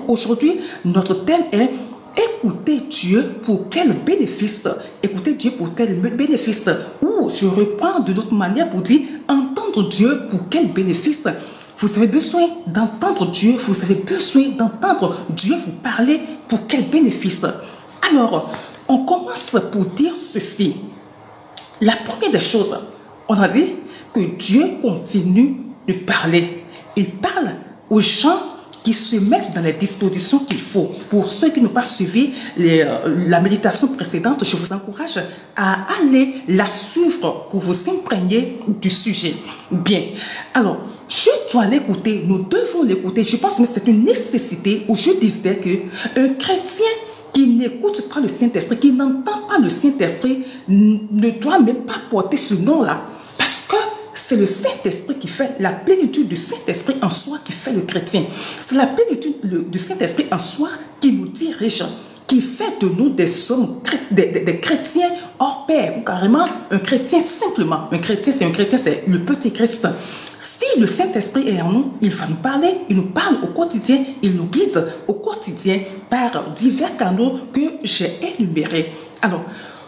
aujourd'hui, notre thème est écouter Dieu pour quel bénéfice? Écouter Dieu pour quel bénéfice? Ou je reprends de notre manière pour dire entendre Dieu pour quel bénéfice? Vous avez besoin d'entendre Dieu, vous avez besoin d'entendre Dieu vous parler pour quel bénéfice? Alors, on commence pour dire ceci. La première des choses, on a dit que Dieu continue de parler. Il parle aux gens qui se mettent dans les dispositions qu'il faut. Pour ceux qui n'ont pas suivi la méditation précédente, je vous encourage à aller la suivre pour vous imprégner du sujet. Bien, alors, je dois l'écouter, nous devons l'écouter. Je pense que c'est une nécessité où je disais qu'un chrétien qui n'écoute pas le Saint-Esprit, qui n'entend pas le Saint-Esprit, ne doit même pas porter ce nom-là. Parce que c'est le Saint-Esprit qui fait, la plénitude du Saint-Esprit en soi qui fait le chrétien. C'est la plénitude du Saint-Esprit en soi qui nous dirige, qui fait de nous des hommes, des chrétiens hors pair, ou carrément un chrétien simplement. Un chrétien, c'est le petit Christ. Si le Saint-Esprit est en nous, il va nous parler, il nous parle au quotidien, il nous guide au quotidien par divers canaux que j'ai énumérés. Alors,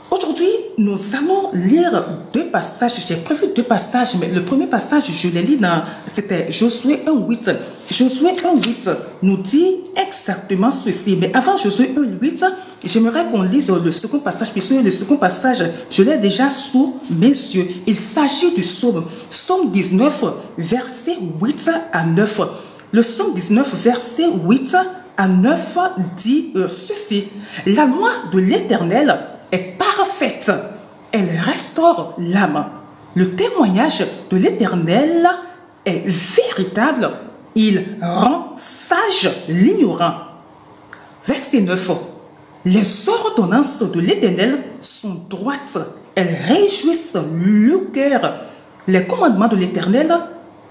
aujourd'hui, nous allons lire deux passages. J'ai prévu deux passages, mais le premier passage, je l'ai lu c'était Josué 1.8. Josué 1.8 nous dit exactement ceci. Mais avant Josué 1.8, j'aimerais qu'on lise le second passage, puisque le second passage, je l'ai déjà sous mes yeux. Il s'agit du psaume. Psaume 19, verset 8 à 9. Le psaume 19, verset 8 à 9 dit ceci. La loi de l'Éternel est parfaite, elle restaure l'âme. Le témoignage de l'Éternel est véritable, il rend sage l'ignorant. Verset 9. Les ordonnances de l'Éternel sont droites, elles réjouissent le cœur. Les commandements de l'Éternel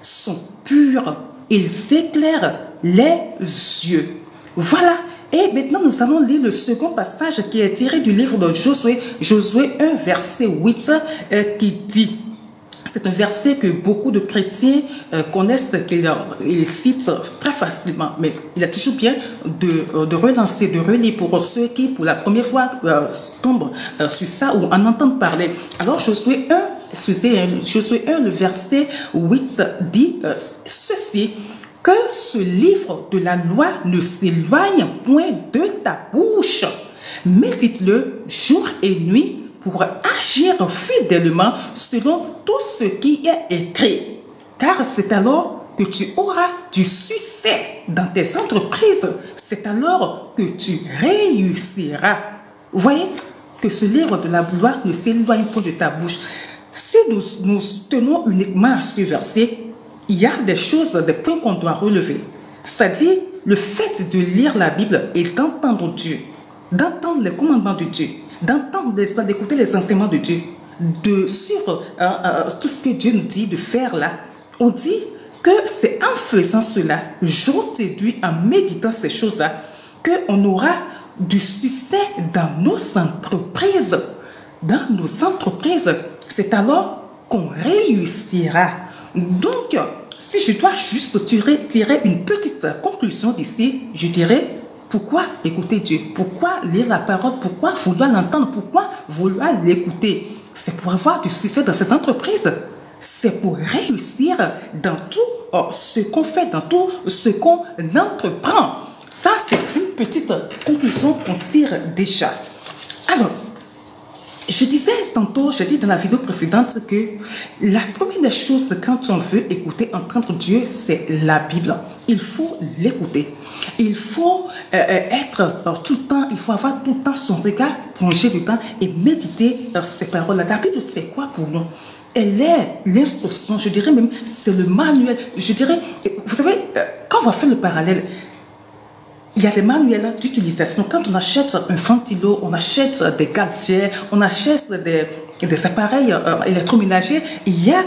sont purs, ils éclairent les yeux. Voilà. Et maintenant, nous allons lire le second passage qui est tiré du livre de Josué, Josué 1, verset 8, qui dit, c'est un verset que beaucoup de chrétiens connaissent, qu'ils citent très facilement, mais il est toujours bien de relancer, de relire pour ceux qui, pour la première fois, tombent sur ça ou en entendent parler. Alors, Josué 1, le verset 8 dit ceci. Que ce livre de la loi ne s'éloigne point de ta bouche. Médite-le jour et nuit pour agir fidèlement selon tout ce qui est écrit. Car c'est alors que tu auras du succès dans tes entreprises. C'est alors que tu réussiras. Vous voyez que ce livre de la loi ne s'éloigne point de ta bouche. Si nous tenons uniquement à ce verset, il y a des choses, des points qu'on doit relever. C'est-à-dire le fait de lire la Bible et d'entendre Dieu, d'entendre les commandements de Dieu, d'écouter les enseignements de Dieu, de suivre tout ce que Dieu nous dit de faire là. On dit que c'est en faisant cela, jour et nuit, en méditant ces choses-là, qu'on aura du succès dans nos entreprises. Dans nos entreprises, c'est alors qu'on réussira. Donc, si je dois juste tirer une petite conclusion d'ici, je dirais, pourquoi écouter Dieu? Pourquoi lire la parole? Pourquoi vouloir l'entendre? Pourquoi vouloir l'écouter? C'est pour avoir du succès dans ces entreprises. C'est pour réussir dans tout ce qu'on fait, dans tout ce qu'on entreprend. Ça, c'est une petite conclusion qu'on tire déjà. Alors, je disais tantôt, j'ai dit dans la vidéo précédente que la première des choses quand on veut écouter, entendre Dieu, c'est la Bible. Il faut l'écouter. Il faut être tout le temps, il faut avoir tout le temps son regard plongé dedans et méditer ces paroles-là. La Bible, c'est quoi pour nous? Elle est l'instruction, je dirais même, c'est le manuel. Je dirais, vous savez, quand on va faire le parallèle, il y a des manuels d'utilisation. Quand on achète un ventilo, on achète des gadgets, on achète des appareils électroménagers, il y a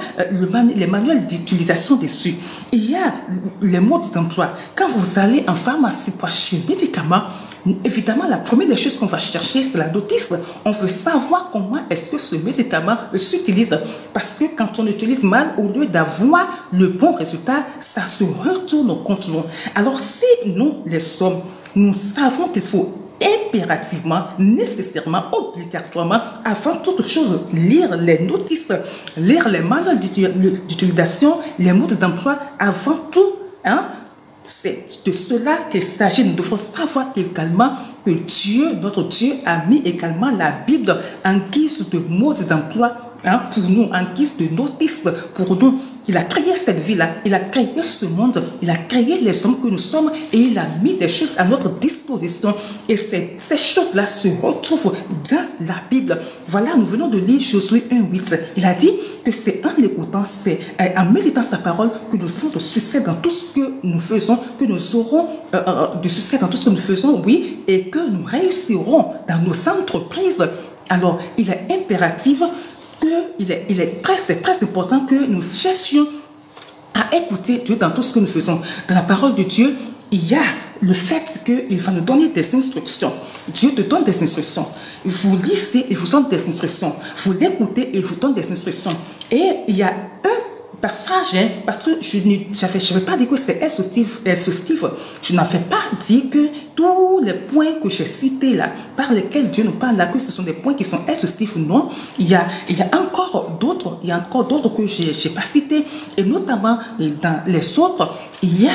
les manuels d'utilisation dessus, il y a les modes d'emploi. Quand vous allez en pharmacie pour acheter un médicament, évidemment, la première des choses qu'on va chercher, c'est la notice. On veut savoir comment est-ce que ce médicament s'utilise. Parce que quand on utilise mal, au lieu d'avoir le bon résultat, ça se retourne contre nous. Alors, si nous, les hommes, nous savons qu'il faut impérativement, nécessairement, obligatoirement, avant toute chose, lire les notices, lire les manuels d'utilisation, les modes d'emploi, avant tout, c'est de cela qu'il s'agit. Nous devons savoir également que Dieu, notre Dieu, a mis également la Bible en guise de mode d'emploi pour nous, en guise de notice pour nous. Il a créé cette vie-là, il a créé ce monde, il a créé les hommes que nous sommes et il a mis des choses à notre disposition. Et ces choses-là se retrouvent dans la Bible. Voilà, nous venons de lire Josué 1:8. Il a dit que c'est en l'écoutant, c'est en méditant sa parole que nous avons de succès dans tout ce que nous faisons, que nous aurons de succès dans tout ce que nous faisons, oui, et que nous réussirons dans nos entreprises. Alors, il est impératif c'est très important que nous cherchions à écouter Dieu dans tout ce que nous faisons. Dans la parole de Dieu, il y a le fait qu'il va nous donner des instructions. Dieu te donne des instructions. Vous lisez, il vous donne des instructions. Vous l'écoutez, il vous donne des instructions. Et il y a un passage, parce que je n'avais pas dit que c'est exhaustif. Je n'avais pas dit que tous les points que j'ai cités là, par lesquels Dieu nous parle là, que ce sont des points qui sont exhaustifs ou non. Il y a encore d'autres que je n'ai pas cités. Et notamment dans les autres, il y a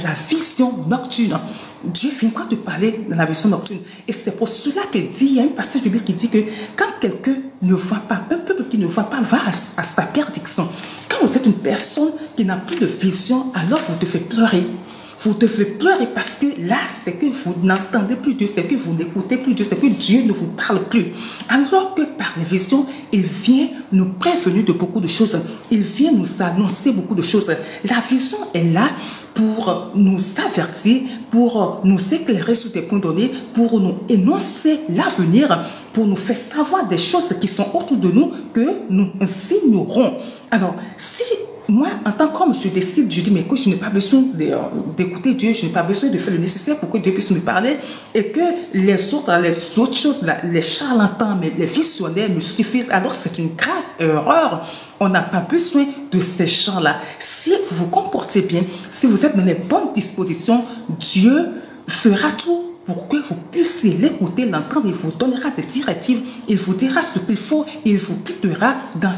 la vision nocturne. Dieu finira de parler dans la vision nocturne. Et c'est pour cela qu'il dit, il y a un passage biblique qui dit que quand quelqu'un ne voit pas, un peuple qui ne voit pas va à sa perdition. Quand vous êtes une personne qui n'a plus de vision, alors vous devez pleurer. Vous devez pleurer parce que là, c'est que vous n'entendez plus Dieu, c'est que vous n'écoutez plus Dieu, c'est que Dieu ne vous parle plus. Alors que par les visions, il vient nous prévenir de beaucoup de choses. Il vient nous annoncer beaucoup de choses. La vision est là pour nous avertir, pour nous éclairer sur des points donnés, pour nous énoncer l'avenir, pour nous faire savoir des choses qui sont autour de nous que nous ignorons. Alors, si moi, en tant qu'homme, je décide, je dis, mais écoute, je n'ai pas besoin d'écouter Dieu, je n'ai pas besoin de faire le nécessaire pour que Dieu puisse me parler, et que les autres choses, les charlatans, les visionnaires me suffisent, alors c'est une grave erreur. On n'a pas besoin de ces gens-là. Si vous vous comportez bien, si vous êtes dans les bonnes dispositions, Dieu fera tout pour que vous puissiez l'écouter, l'entendre. Il vous donnera des directives, il vous dira ce qu'il faut, il vous guidera dans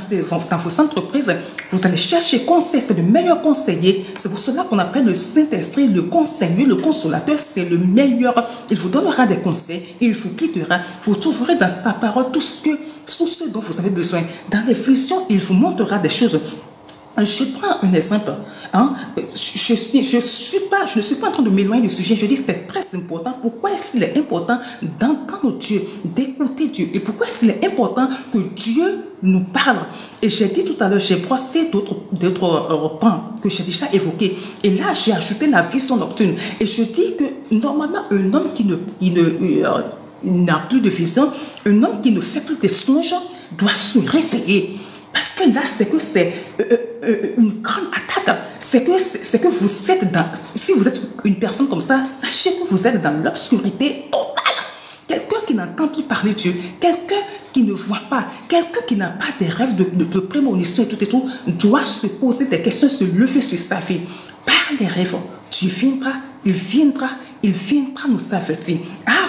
vos entreprises. Vous allez chercher conseil, c'est le meilleur conseiller. C'est pour cela qu'on appelle le Saint-Esprit, le conseiller, le consolateur, c'est le meilleur. Il vous donnera des conseils, il vous guidera. Vous trouverez dans sa parole tout ce dont vous avez besoin. Dans les visions, il vous montrera des choses. Je prends un exemple. Je ne suis pas en train de m'éloigner du sujet. Je dis que c'est très important. Pourquoi est-ce qu'il est important d'entendre Dieu, d'écouter Dieu? Et pourquoi est-ce qu'il est important que Dieu nous parle? Et j'ai dit tout à l'heure, j'ai brossé d'autres points que j'ai déjà évoqués. Et là, j'ai ajouté la vision nocturne. Et je dis que normalement, un homme qui n'a plus de vision, un homme qui ne fait plus des songes, doit se réveiller. Parce que là, c'est que c'est une grande attaque. C'est que vous êtes si vous êtes une personne comme ça, sachez que vous êtes dans l'obscurité totale. Quelqu'un qui n'entend plus parler de Dieu, quelqu'un qui ne voit pas, quelqu'un qui n'a pas des rêves de prémonition et tout, doit se poser des questions, se lever sur sa vie. Par les rêves, Dieu viendra, il viendra nous avertir.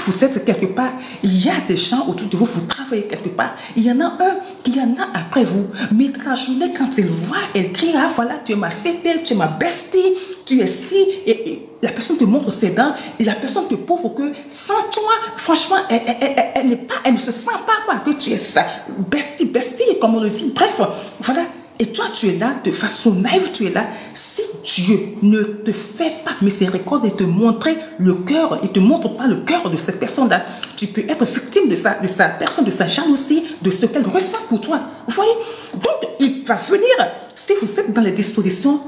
Vous êtes quelque part, il y a des gens autour de vous, vous travaillez quelque part. Il y en a un qui en a après vous. Mais dans la journée, quand il voit, elle crie, voilà, tu es ma CP, tu es ma bestie, tu es ci. Et la personne te montre ses dents et la personne te prouve que sans toi, franchement, elle ne se sent pas que tu es ça. Bestie, comme on le dit. Bref, voilà. Et toi, tu es là de façon naïve, tu es là. Si Dieu ne te fait pas miséricorde et te montrer le cœur, et te montre pas le cœur de cette personne-là, tu peux être victime de sa personne, de sa jalousie, de ce qu'elle ressent pour toi. Vous voyez? Donc, il va venir, si vous êtes dans les dispositions,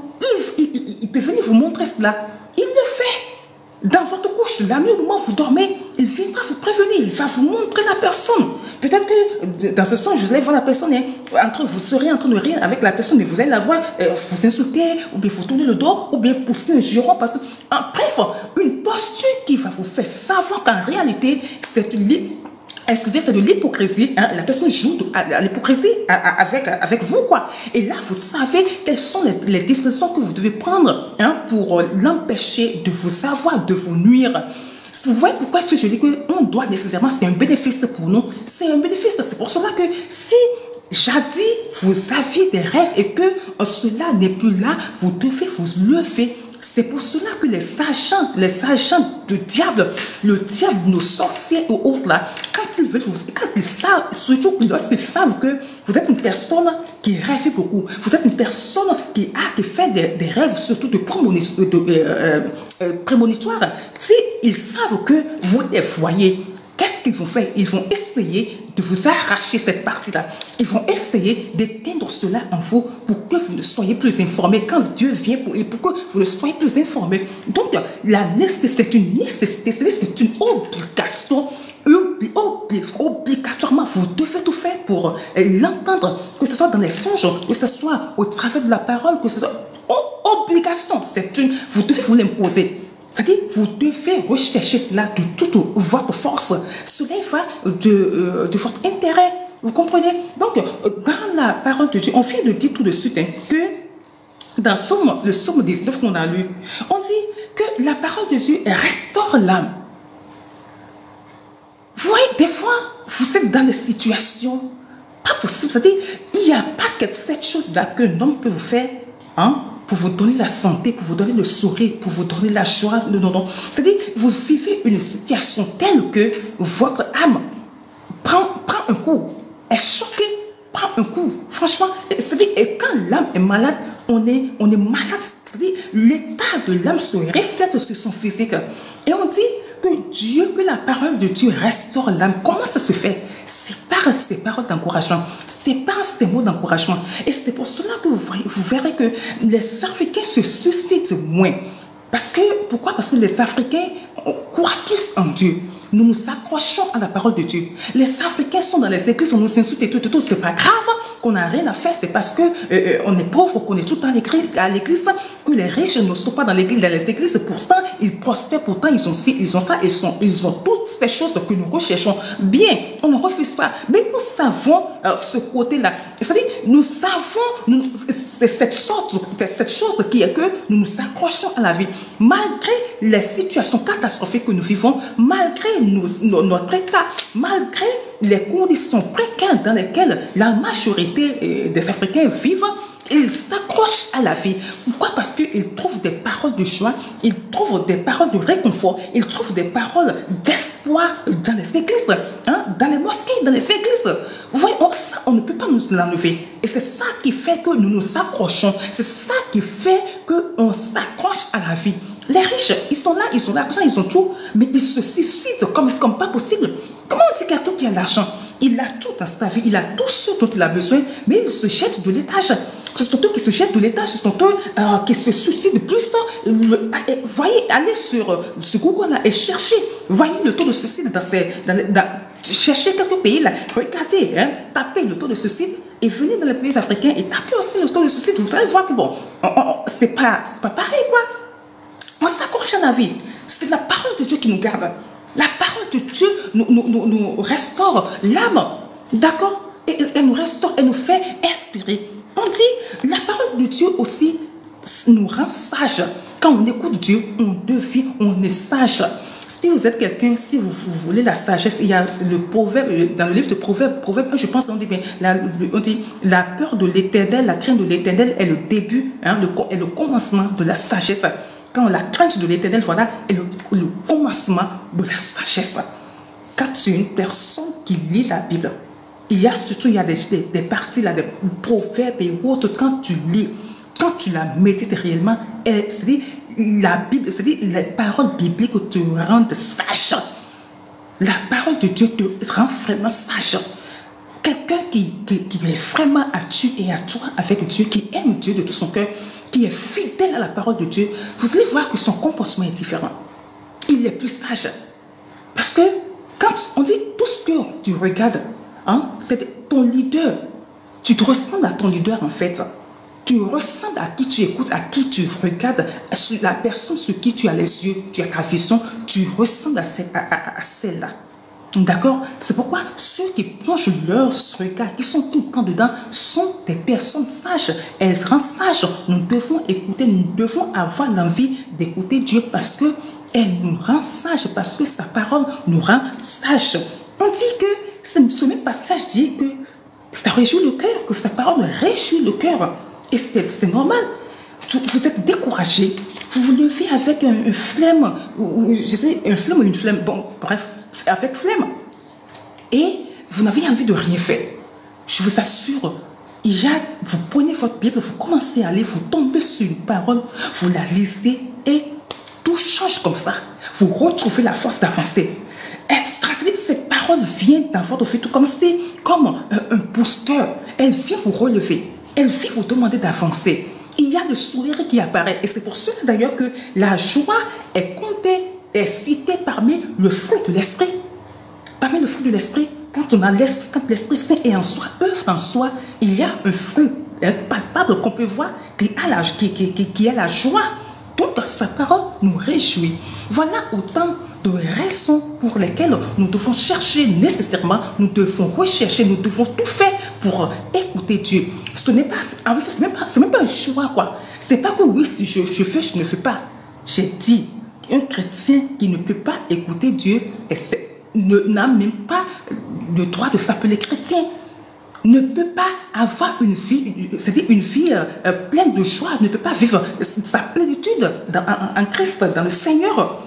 il peut venir vous montrer cela. Il le fait. Dans votre couche, la nuit au moment où vous dormez, il viendra vous prévenir, il va vous montrer la personne. Peut-être que dans ce sens, je vais voir la personne, vous serez en train de rire avec la personne, mais vous allez la voir vous insulter, ou bien vous tourner le dos, ou bien pousser un juron. Bref, une posture qui va vous faire savoir qu'en réalité, c'est de l'hypocrisie. La personne joue à l'hypocrisie avec vous, quoi. Et là, vous savez quelles sont les dispositions que vous devez prendre pour l'empêcher de vous avoir, de vous nuire. Vous voyez pourquoi est-ce que je dis qu'on doit nécessairement, c'est un bénéfice pour nous. C'est un bénéfice. C'est pour cela que si jadis vous aviez des rêves et que cela n'est plus là, vous devez vous lever. C'est pour cela que les agents du diable, le diable, nos sorciers ou autres là, quand ils savent, surtout lorsqu'ils savent que vous êtes une personne qui rêve beaucoup, vous êtes une personne qui fait des rêves, surtout de prémonitoires, s'ils savent que vous les voyez, qu'est-ce qu'ils vont faire? Ils vont essayer de vous arracher cette partie-là. Ils vont essayer d'éteindre cela en vous pour que vous ne soyez plus informés quand Dieu vient pour que vous ne soyez plus informés. Donc, c'est une nécessité, c'est une obligation. Obligatoirement, vous devez tout faire pour l'entendre, que ce soit dans les songes, que ce soit au travers de la parole, que ce soit obligation. Vous devez vous l'imposer. C'est-à-dire, vous devez rechercher cela de toute votre force. Cela va de votre intérêt. Vous comprenez? Donc, dans la parole de Dieu, on vient de dire tout de suite que dans le psaume 19 qu'on a lu, on dit que la parole de Dieu restaure l'âme. Vous voyez, des fois, vous êtes dans des situations pas possibles. C'est-à-dire, il n'y a pas cette chose-là qu'un homme peut vous faire, pour vous donner la santé, pour vous donner le sourire, pour vous donner la joie. Non. C'est-à-dire, vous vivez une situation telle que votre âme prend un coup, est choquée, prend un coup. Franchement, c'est-à-dire, et quand l'âme est malade, on est malade. C'est-à-dire, l'état de l'âme se reflète sur son physique. Et on dit que la parole de Dieu restaure l'âme. Comment ça se fait? C'est par ces paroles d'encouragement. C'est par ces mots d'encouragement. Et c'est pour cela que vous verrez que les Africains se suscitent moins. Pourquoi? Parce que les Africains croient plus en Dieu. Nous nous accrochons à la parole de Dieu. Les Africains sont dans les églises, on nous insulte et tout. C'est pas grave qu'on n'a rien à faire. C'est parce que on est pauvre, qu'on est tout à l'église, que les riches ne sont pas dans les églises. Pourtant, ils prospèrent, pourtant, ils ont ci, ils ont ça, ils ont toutes ces choses que nous recherchons. Bien, on ne refuse pas. Mais nous savons ce côté-là. C'est-à-dire, nous savons cette chose qui est que nous nous accrochons à la vie. Malgré les situations catastrophiques que nous vivons, malgré notre état, malgré les conditions précaires dans lesquelles la majorité des Africains vivent, ils s'accrochent à la vie. Pourquoi? Parce qu'ils trouvent des paroles de joie, ils trouvent des paroles de réconfort, ils trouvent des paroles d'espoir dans les églises, dans les mosquées, dans les églises. Vous voyez, ça, on ne peut pas nous l'enlever. Et c'est ça qui fait que nous nous accrochons. C'est ça qui fait qu'on s'accroche à la vie. Les riches, ils sont là, ils ont l'argent, ils ont tout, mais ils se suicident comme pas possible. Comment on dit quelqu'un qui a l'argent? Il a tout dans sa vie, il a tout ce dont il a besoin, mais il se jette de l'étage. Ce sont eux qui se jettent de l'étage, ce sont eux qui se suicident plus. Voyez, allez sur Google là, et cherchez. Voyez le taux de suicide cherchez quelques pays là. Regardez, tapez le taux de suicide et venez dans les pays africains et tapez aussi le taux de suicide. Vous allez voir que bon, c'est pas pareil quoi. On s'accroche à la vie. C'est la parole de Dieu qui nous garde. La parole de Dieu nous restaure l'âme. D'accord? Et elle nous restaure, elle nous fait inspirer. On dit, la parole de Dieu aussi nous rend sages. Quand on écoute Dieu, on est sage. Si vous êtes quelqu'un, si vous voulez la sagesse, il y a le proverbe, dans le livre de Proverbe, je pense, on dit bien, on dit, la peur de l'éternel, la crainte de l'éternel est le début, est le commencement de la sagesse. Quand la crainte de l'éternel, voilà, est le commencement de la sagesse. Quand tu es une personne qui lit la Bible, il y a des parties, là, des proverbes et autres, quand tu lis, quand tu la médites réellement, c'est-à-dire la Bible, c'est-à-dire les paroles bibliques te rendent sage. La parole de Dieu te rend vraiment sage. Quelqu'un qui est vraiment à Dieu et à toi avec Dieu, qui aime Dieu de tout son cœur, qui est fidèle à la parole de Dieu, vous allez voir que son comportement est différent. Il est plus sage. Parce que quand on dit tout ce que tu regardes, hein, c'est ton leader. Tu te ressembles à ton leader en fait. Tu ressembles à qui tu écoutes, à qui tu regardes, à la personne sur qui tu as les yeux, tu as ta vision, tu ressembles à celle-là. D'accord? C'est pourquoi ceux qui plongent leur regard, qui sont tout le temps dedans, sont des personnes sages. Elles rendent sages. Nous devons écouter, nous devons avoir l'envie d'écouter Dieu parce que elle nous rend sages, parce que sa parole nous rend sages. On dit que ce même passage dit que ça réjouit le cœur, que sa parole réjouit le cœur. Et c'est normal. Vous êtes découragé, vous vous levez avec un flemme, je sais, un flemme ou une flemme, bon, bref, avec flemme. Et vous n'avez envie de rien faire. Je vous assure, vous prenez votre Bible, vous commencez à aller, vous tombez sur une parole, vous la lisez et tout change comme ça. Vous retrouvez la force d'avancer. Cette parole vient dans votre vie, tout comme un booster. Elle vient vous relever. Elle vient vous demander d'avancer. Il y a le sourire qui apparaît. Et c'est pour cela d'ailleurs que la joie est comptée, est citée parmi le fruit de l'esprit. Parmi le fruit de l'esprit, quand l'Esprit Saint est en soi, œuvre en soi, il y a un fruit palpable qu'on peut voir qui a la joie. Donc sa parole nous réjouit. Voilà autant de raisons pour lesquelles nous devons chercher nécessairement, nous devons rechercher, nous devons tout faire pour écouter Dieu. Ce n'est pas, c'est même pas un choix, quoi. C'est pas que oui, si je fais, je ne fais pas. J'ai dit, un chrétien qui ne peut pas écouter Dieu n'a même pas le droit de s'appeler chrétien. Ne peut pas avoir une vie, c'est-à-dire une vie pleine de joie, ne peut pas vivre sa plénitude en Christ, dans le Seigneur.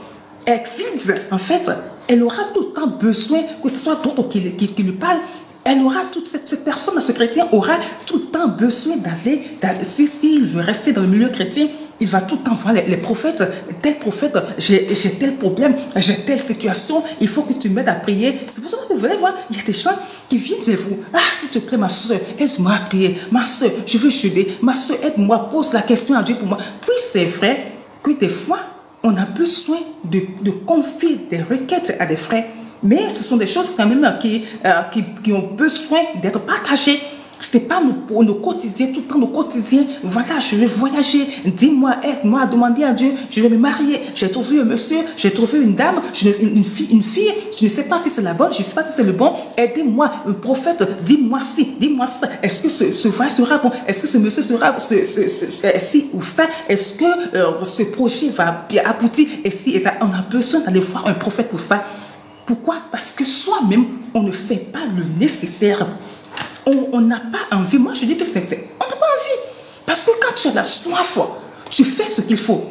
Elle vide, en fait, elle aura tout le temps besoin que ce soit d'autres qui lui parlent. Elle aura toute cette personne, ce chrétien aura tout le temps besoin d'aller, s'il veut rester dans le milieu chrétien, il va tout le temps voir les prophètes. Tel prophète, j'ai tel problème, j'ai telle situation, il faut que tu m'aides à prier. C'est pour ça que vous allez voir, il y a des gens qui viennent vers vous. Ah, s'il te plaît, ma soeur, aide-moi à prier. Ma soeur, je veux jeûner. Ma soeur, aide-moi, pose la question à Dieu pour moi. Puis c'est vrai que des fois, on a besoin de confier des requêtes à des frères. Mais ce sont des choses quand même qui ont besoin d'être partagées. Ce n'est pas nos quotidiens, tout le temps nos quotidiens. Voilà, je vais voyager, dis-moi, aide-moi à demander à Dieu, je vais me marier. J'ai trouvé un monsieur, j'ai trouvé une dame, une fille, je ne sais pas si c'est la bonne, je ne sais pas si c'est le bon. Aidez-moi, prophète, dis-moi si, dis-moi ça. Est-ce que ce voyage sera bon? Est-ce que ce monsieur sera ci ou ça? Est-ce que ce projet va bien aboutir? Et si et ça, on a besoin d'aller voir un prophète pour ça. Pourquoi? Parce que soi-même, on ne fait pas le nécessaire. On n'a pas envie. Moi, je dis que c'est fait. On n'a pas envie. Parce que quand tu as la soif, tu fais ce qu'il faut.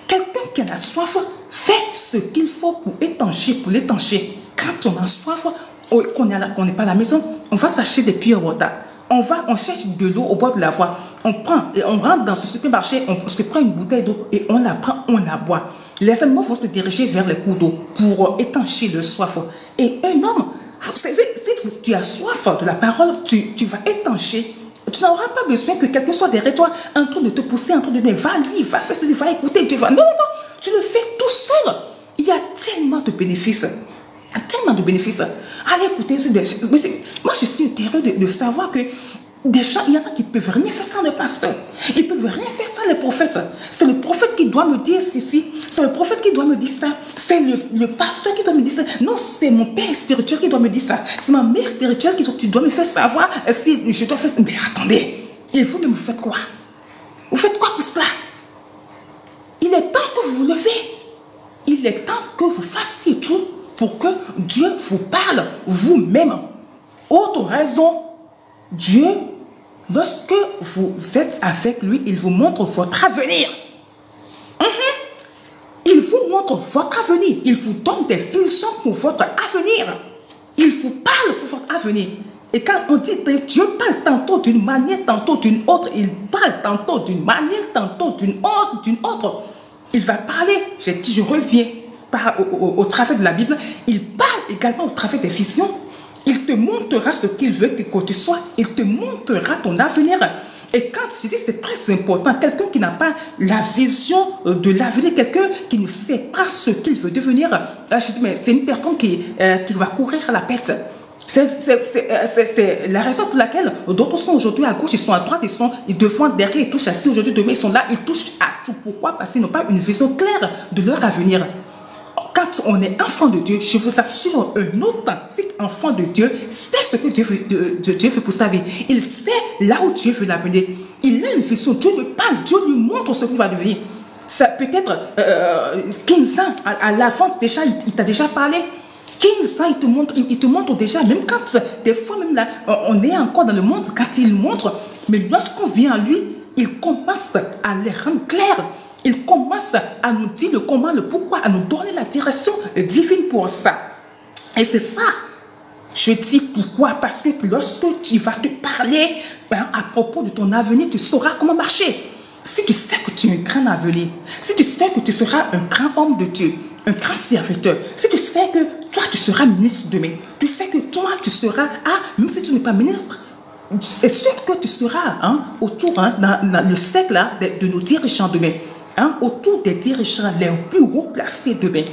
Quelqu'un qui a la soif fait ce qu'il faut pour l'étancher. Quand on a soif, qu'on n'est pas à la maison, on va s'acheter des pure water. On cherche de l'eau au bord de la voie. On rentre dans ce supermarché, on se prend une bouteille d'eau et on la prend, on la boit. Les animaux vont se diriger vers les cours d'eau pour étancher leur soif. Et un homme, si tu as soif de la parole, tu vas étancher. Tu n'auras pas besoin que quelqu'un soit derrière toi en train de te pousser, en train de dire va lire, va faire ceci, va écouter. Non, non, non, tu le fais tout seul. Il y a tellement de bénéfices. Tellement de bénéfices. Allez écouter. Moi, je suis heureux de savoir que des gens, il y en a qui ne peuvent rien faire sans le pasteur. Ils ne peuvent rien faire sans les prophètes. C'est le prophète qui doit me dire ceci. C'est le prophète qui doit me dire ça. C'est le pasteur qui doit me dire ça. Non, c'est mon père spirituel qui doit me dire ça. C'est ma mère spirituelle qui doit me faire savoir si je dois faire ça. Mais attendez, et vous-même, vous faites quoi? Vous faites quoi pour cela? Il est temps que vous vous levez. Il est temps que vous fassiez tout pour que Dieu vous parle vous-même. Autre raison, Dieu, lorsque vous êtes avec lui, il vous montre votre avenir. Il vous montre votre avenir. Il vous donne des visions pour votre avenir. Il vous parle pour votre avenir. Et quand on dit que Dieu parle tantôt d'une manière, tantôt d'une autre, il parle tantôt d'une manière, tantôt d'une autre. Il va parler, j'ai dit, je reviens au travers de la Bible. Il parle également au travers des visions. Il te montrera ce qu'il veut que tu sois. Il te montrera ton avenir. Et quand je dis c'est très important, quelqu'un qui n'a pas la vision de l'avenir, quelqu'un qui ne sait pas ce qu'il veut devenir, je dis, mais c'est une personne qui va courir à la pète. C'est la raison pour laquelle d'autres sont aujourd'hui à gauche, ils sont à droite, ils sont devant, derrière, ils touchent assis. Aujourd'hui, demain, ils sont là, ils touchent à tout. Pourquoi? Parce qu'ils n'ont pas une vision claire de leur avenir. Quand on est enfant de Dieu, je vous assure, un authentique enfant de Dieu sait ce que Dieu veut pour sa vie. Il sait là où Dieu veut l'amener. Il a une vision. Dieu lui parle, Dieu lui montre ce qu'il va devenir. Ça peut être 15 ans à l'avance déjà, il t'a déjà parlé. 15 ans, il te montre déjà, même quand, des fois, même là, on est encore dans le monde, quand il montre, mais lorsqu'on vient à lui, il commence à les rendre clairs. Il commence à nous dire le comment, le pourquoi, à nous donner la direction divine pour ça. Et c'est ça. Je dis pourquoi, parce que lorsque tu vas te parler à propos de ton avenir, tu sauras comment marcher. Si tu sais que tu as un grand avenir, si tu sais que tu seras un grand homme de Dieu, un grand serviteur, si tu sais que toi, tu seras ministre demain, tu sais que toi, tu seras, même si tu n'es pas ministre, c'est sûr que tu seras autour, dans le cercle de nos dirigeants demain. Autour des dirigeants les plus haut placés demain.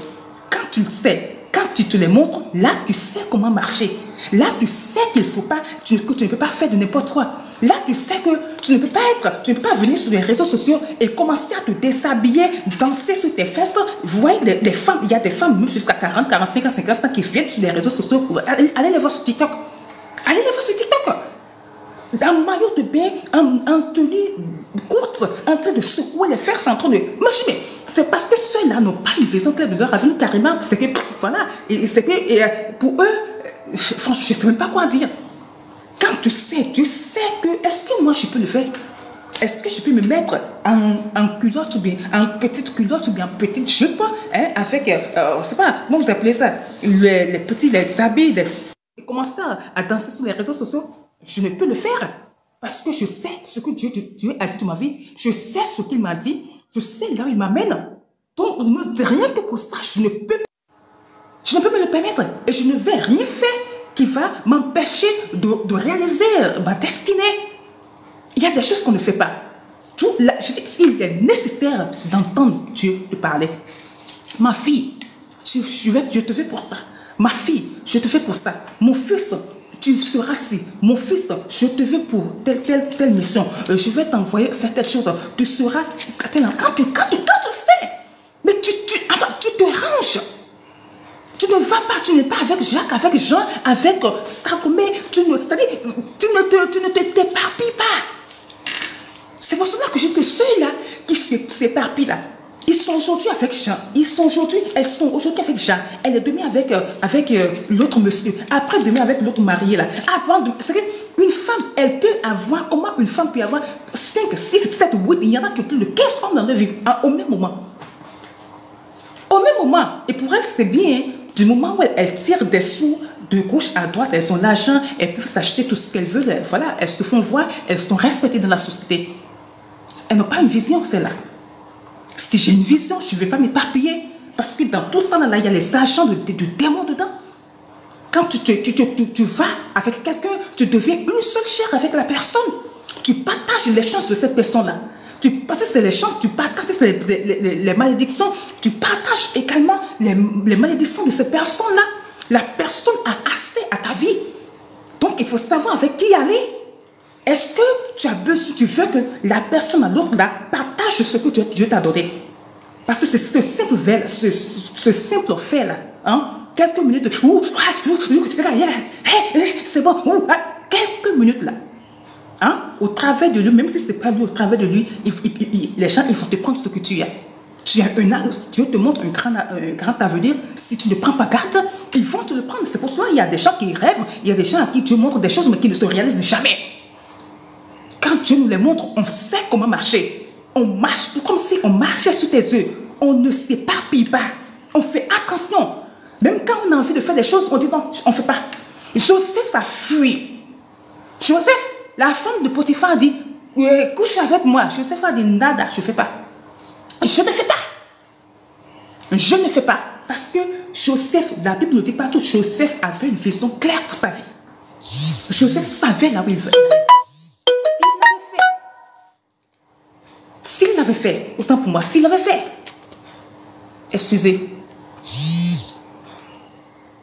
Quand tu le sais, quand tu te les montres, là tu sais comment marcher. Là tu sais qu'il faut pas, que tu ne peux pas faire de n'importe quoi. Là tu sais que tu ne peux pas venir sur les réseaux sociaux et commencer à te déshabiller, danser sur tes fesses. Vous voyez des femmes, il y a des femmes jusqu'à 40, 45 ans, 50 ans qui viennent sur les réseaux sociaux. Allez les voir sur TikTok. Allez les voir sur TikTok. En maillot de bain, en tenue courte, en train de secouer les fers, en train de... Moi, je dis, mais c'est parce que ceux-là n'ont pas une vision claire de leur avenir carrément. C'est que, voilà, c'est que pour eux, franchement, je ne sais même pas quoi dire. Quand tu sais que, est-ce que moi, je peux le faire? Est-ce que je peux me mettre en culotte ou bien en petite culotte ou bien en petite jupe avec, je ne sais pas, comment vous appelez ça, les petits, les habits, et commencer à danser sur les réseaux sociaux? Je ne peux le faire parce que je sais ce que Dieu a dit de ma vie. Je sais ce qu'il m'a dit. Je sais là où il m'amène. Donc, rien que pour ça, je ne peux me le permettre. Et je ne vais rien faire qui va m'empêcher de réaliser ma destinée. Il y a des choses qu'on ne fait pas. Je dis qu'il est nécessaire d'entendre Dieu te parler. Ma fille, je te fais pour ça. Ma fille, je te fais pour ça. Mon fils, tu seras si, mon fils, je te veux pour telle mission. Je vais t'envoyer faire telle chose. Tu seras... Quand tu sais, mais tu te ranges. Tu ne vas pas, tu n'es pas avec Jacques, avec Jean, avec Salomé. Tu ne t'éparpilles pas. C'est pour cela que je dis que ceux-là qui s'éparpillent là, ils sont aujourd'hui avec Jean. Elles sont aujourd'hui avec Jean. Elle est demain avec l'autre monsieur. Après, demain avec l'autre marié là. C'est qu'une femme, elle peut avoir, comment une femme peut avoir 5, 6, 7, 8, il y en a qui ont plus de 15 hommes dans leur vie au même moment. Au même moment. Et pour elle, c'est bien. Du moment où elle tire des sous de gauche à droite, elles ont l'argent, elles peuvent s'acheter tout ce qu'elles veulent. Voilà, elles se font voir, elles sont respectées dans la société. Elles n'ont pas une vision, celle-là. Si j'ai une vision, je ne vais pas m'éparpiller. Parce que dans tout ça, là, il y a les agents de démons dedans. Quand tu vas avec quelqu'un, tu deviens une seule chair avec la personne. Tu partages les chances de cette personne-là. Parce que c'est les chances, tu partages les malédictions. Tu partages également les malédictions de cette personne-là. La personne a accès à ta vie. Donc, il faut savoir avec qui aller. Est-ce que tu as besoin, tu veux que la personne à l'autre là partage ce que Dieu t'a donné? Parce que ce simple fait là, quelques minutes de c'est bon, quelques minutes là, au travers de lui, même si ce n'est pas lui, au travers de lui, les gens ils vont te prendre ce que tu as. Dieu te montre un grand avenir. Si tu ne prends pas garde, ils vont te le prendre. C'est pour cela qu'il y a des gens qui rêvent, il y a des gens à qui Dieu montre des choses mais qui ne se réalisent jamais. Quand Dieu nous les montre, on sait comment marcher. On marche comme si on marchait sur tes œufs. On ne s'éparpille pas. On fait attention. Même quand on a envie de faire des choses, on dit non, on ne fait pas. Joseph a fui. Joseph, la femme de Potiphar a dit, couche avec moi. Joseph a dit, nada, je ne fais pas. Je ne fais pas. Je ne fais pas. Parce que Joseph, la Bible ne dit pas tout, Joseph avait une vision claire pour sa vie. Joseph savait là où il veut. avait fait, autant pour moi, s'il avait fait, excusez,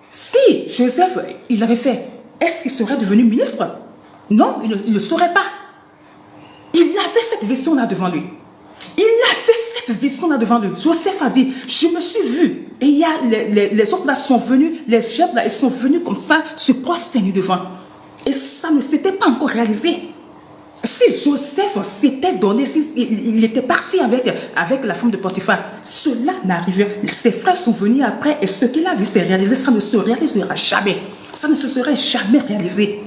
si Joseph, il avait fait, est-ce qu'il serait devenu ministre? Non, il ne le saurait pas. Il avait cette vision-là devant lui. Il avait cette vision-là devant lui. Joseph a dit, je me suis vu. Et il y a les autres là sont venus, les chefs là, ils sont venus comme ça, se prosterner devant. Et ça ne s'était pas encore réalisé. Si Joseph s'était donné, il était parti avec la femme de Potiphar, cela n'arriverait. Ses frères sont venus après et ce qu'il a vu s'est réalisé, ça ne se réalisera jamais. Ça ne se serait jamais réalisé.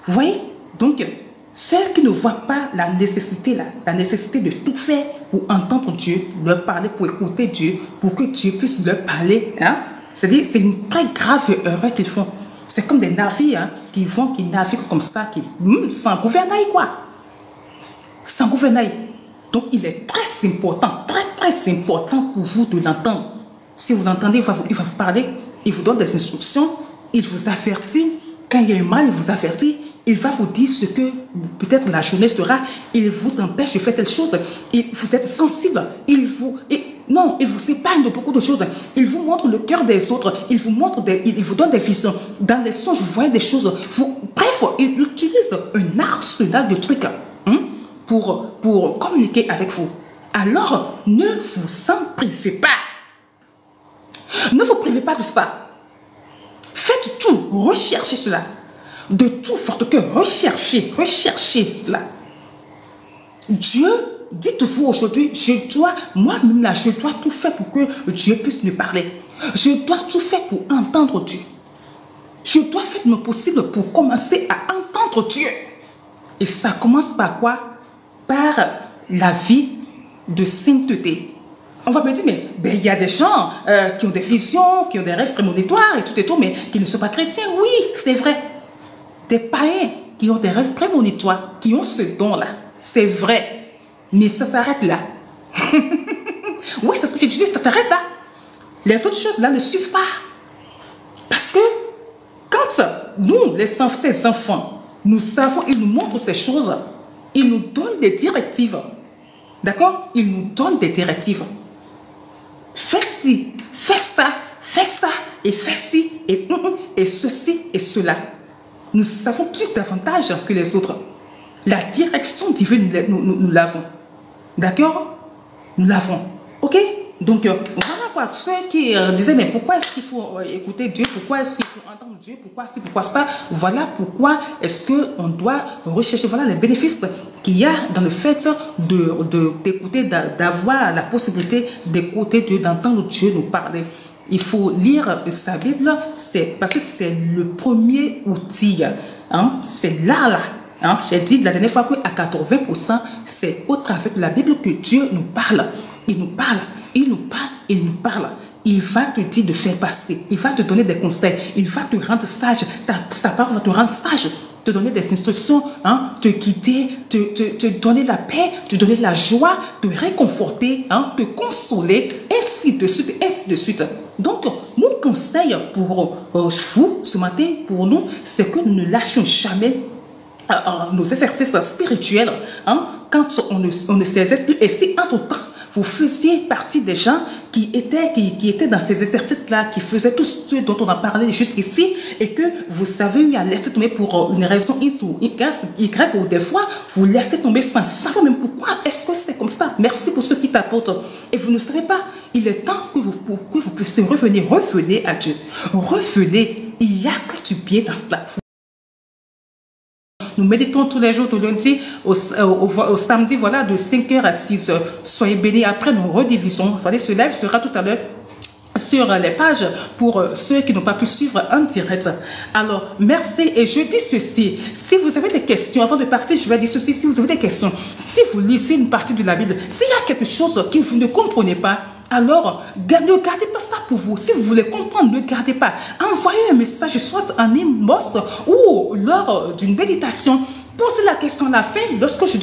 Vous voyez? Donc, ceux qui ne voient pas la nécessité de tout faire pour entendre Dieu, leur parler, pour écouter Dieu, pour que Dieu puisse leur parler, hein? C'est-à-dire, c'est une très grave erreur qu'ils font. C'est comme des navires qui naviguent comme ça, sans gouvernail, quoi. Sans gouvernail. Donc, il est très important, très important pour vous de l'entendre. Si vous l'entendez, il va vous parler, il vous donne des instructions, il vous avertit. Quand il y a un mal, il vous avertit. Il va vous dire ce que peut-être la journée sera. Il vous empêche de faire telle chose. Vous êtes sensible. Il vous épargne de beaucoup de choses. Il vous montre le cœur des autres. Il vous donne des visions. Dans les songes, vous voyez des choses. Bref, il utilise un arsenal de trucs pour communiquer avec vous. Alors, ne vous en privez pas. Ne vous privez pas de ça. Faites tout. Recherchez cela. De tout votre cœur, recherchez cela. Dieu, dites-vous aujourd'hui, moi-même là, je dois tout faire pour que Dieu puisse me parler. Je dois tout faire pour entendre Dieu. Je dois faire le possible pour commencer à entendre Dieu. Et ça commence par quoi? Par la vie de sainteté. On va me dire, mais il y a des gens qui ont des visions, qui ont des rêves prémonitoires et tout, mais qui ne sont pas chrétiens. Oui, c'est vrai. Des païens qui ont des rêves prémonitoires, qui ont ce don-là. C'est vrai. Mais ça s'arrête là. Oui, c'est ce que tu dis, ça s'arrête là. Les autres choses là ne suivent pas. Parce que quand nous, ces enfants, nous savons, ils nous montrent ces choses, ils nous donnent des directives. D'accord? Ils nous donnent des directives. Fais ci, fais ça, et fais ci, et ceci, et cela. Nous savons plus davantage que les autres. La direction divine, nous l'avons. D'accord? Nous l'avons. Ok? Donc, voilà quoi. Ceux qui disaient, mais pourquoi est-ce qu'il faut écouter Dieu? Pourquoi est-ce qu'il faut entendre Dieu? Pourquoi ci, pourquoi ça? Voilà pourquoi est-ce qu'on doit rechercher, voilà les bénéfices qu'il y a dans le fait d'écouter, d'avoir la possibilité d'écouter Dieu, d'entendre Dieu nous parler. Il faut lire sa Bible, parce que c'est le premier outil. Hein? C'est là. Hein? J'ai dit la dernière fois qu'à 80%, c'est au travers de la Bible que Dieu nous parle. Il nous parle, il nous parle, il nous parle. Il va te dire de faire passer. Il va te donner des conseils. Il va te rendre sage. Sa parole va te rendre sage. Te donner des instructions, hein, te guider, te donner la paix, te donner la joie, te réconforter, hein, te consoler, ainsi de suite, ainsi de suite. Donc, mon conseil pour vous, ce matin, pour nous, c'est que nous ne lâchions jamais nos exercices spirituels, hein, quand on ne s'exerce plus. Et si entre-temps, vous faisiez partie des gens qui étaient dans ces exercices-là, qui faisaient tout ce dont on a parlé jusqu'ici, et que vous avez eu à laisser tomber pour une raison X ou Y, ou des fois, vous laissez tomber sans savoir même pourquoi est-ce que c'est comme ça. Merci pour ceux qui t'apportent. Et vous ne savez pas, il est temps que vous puissiez revenez à Dieu. Revenez, il n'y a que du bien dans cela. Nous méditons tous les jours, du lundi au samedi, voilà, de 5h à 6h. Soyez bénis. Après, nous redivisons. Ce live sera tout à l'heure sur les pages pour ceux qui n'ont pas pu suivre en direct. Alors, merci. Et je dis ceci. Si vous avez des questions, avant de partir, je vais dire ceci. Si vous avez des questions, si vous lisez une partie de la Bible, s'il y a quelque chose que vous ne comprenez pas, alors, ne gardez pas ça pour vous. Si vous voulez comprendre, ne gardez pas. Envoyez un message, soit en inbox ou lors d'une méditation, Posez la question à la fin. Lorsque je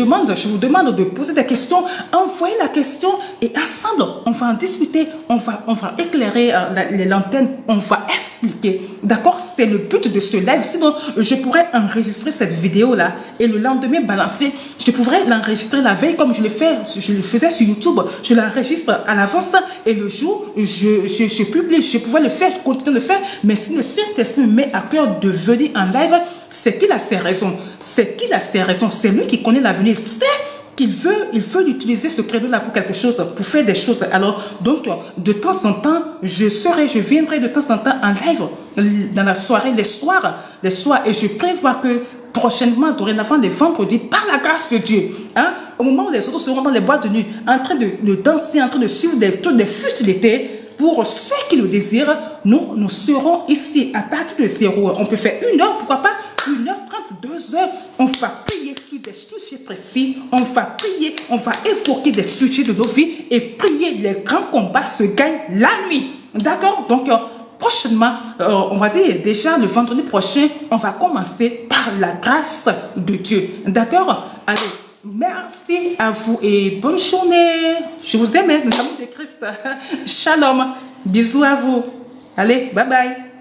vous demande de poser des questions, envoyez la question et ensemble, on va en discuter, on va éclairer les lanternes, on va expliquer. D'accord? C'est le but de ce live. Sinon, je pourrais enregistrer cette vidéo-là et le lendemain balancer. Je pourrais l'enregistrer la veille comme je le faisais sur YouTube. Je l'enregistre à l'avance et le jour, je publie. Je pouvais le faire, je continue de le faire. Mais si le Saint-Esprit me met à cœur de venir en live, c'est qu'il a ses raisons. C'est qu'il a ses raisons. C'est lui qui connaît l'avenir. C'est qu'il veut, utiliser ce créneau-là pour quelque chose, pour faire des choses. Alors, donc, de temps en temps, je viendrai de temps en temps en live, dans la soirée, les soirs, et je prévois que prochainement, dorénavant, les vendredis, par la grâce de Dieu, hein, au moment où les autres seront dans les boîtes de nuit, en train de danser, en train de suivre des futilités, pour ceux qui le désirent, nous serons ici à partir de 0 heure. On peut faire 1 heure, pourquoi pas 1h30, 2 heures. On va prier sur des sujets précis. On va prier, on va évoquer des sujets de nos vies et prier. Les grands combats se gagnent la nuit. D'accord? Donc, prochainement, on va dire déjà le vendredi prochain, on va commencer par la grâce de Dieu. D'accord? Allez. Merci à vous et bonne journée. Je vous aime, l'amour de Christ. Shalom. Bisous à vous. Allez, bye bye.